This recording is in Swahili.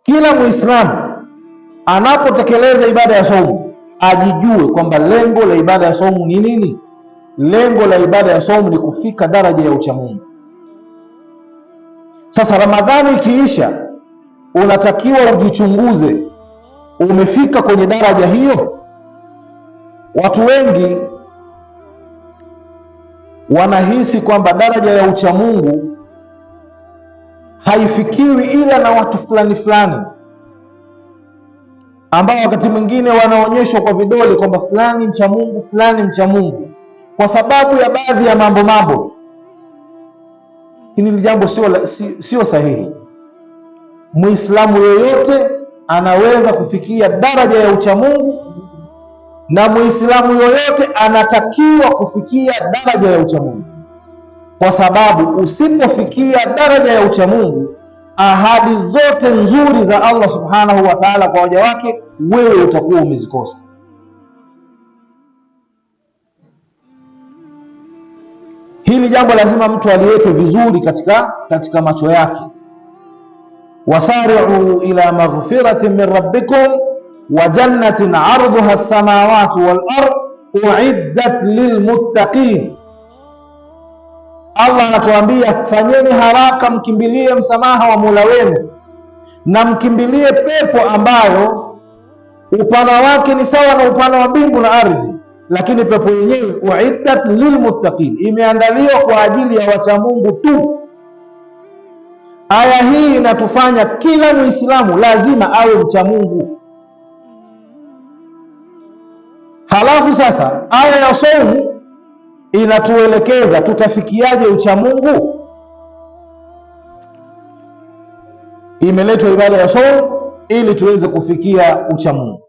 Kila Muislamu anapotekeleza ibada ya saumu ajijue kwamba lengo la ibada ya saumu ni nini. Lengo la ibada ya saumu ni kufika daraja ya uchamungu. Sasa Ramadhani ikiisha, unatakiwa ujichunguze, umefika kwenye daraja hiyo? Watu wengi wanahisi kwamba daraja ya uchamungu haifikiwi ila na watu fulani fulani, ambao wakati mwingine wanaonyeshwa kwa vidole kwamba fulani mcha Mungu, fulani mcha Mungu, kwa sababu ya baadhi ya mambo tu. Hili ni jambo sio sahihi. Muislamu yoyote anaweza kufikia daraja ya uchamungu, na Muislamu yoyote anatakiwa kufikia daraja ya uchamungu, kwa sababu usipofikia daraja ya uchamungu, ahadi zote nzuri za Allah subhanahu wa ta'ala kwa waja wake wewe utakuwa umezikosa. Hili jambo lazima mtu aliweke vizuri katika macho yake. wasari'u ila maghfiratin min rabbikum wa jannatin 'arduha as-samawati wal ard u'iddat lilmuttaqin. Allah anatuambia fanyeni haraka, mkimbilie msamaha wa Mola wenu na mkimbilie pepo ambayo upana wake ni sawa na upana wa mbingu na ardhi, lakini pepo yenyewe uiddat lilmuttaqin, imeandaliwa kwa ajili ya wacha Mungu tu. Aya hii inatufanya kila Muislamu lazima awe mcha Mungu. Halafu sasa aya ya saumu inatuelekeza tutafikiaje ucha Mungu. Imeletwa ibada ya saumu ili tuweze kufikia ucha Mungu.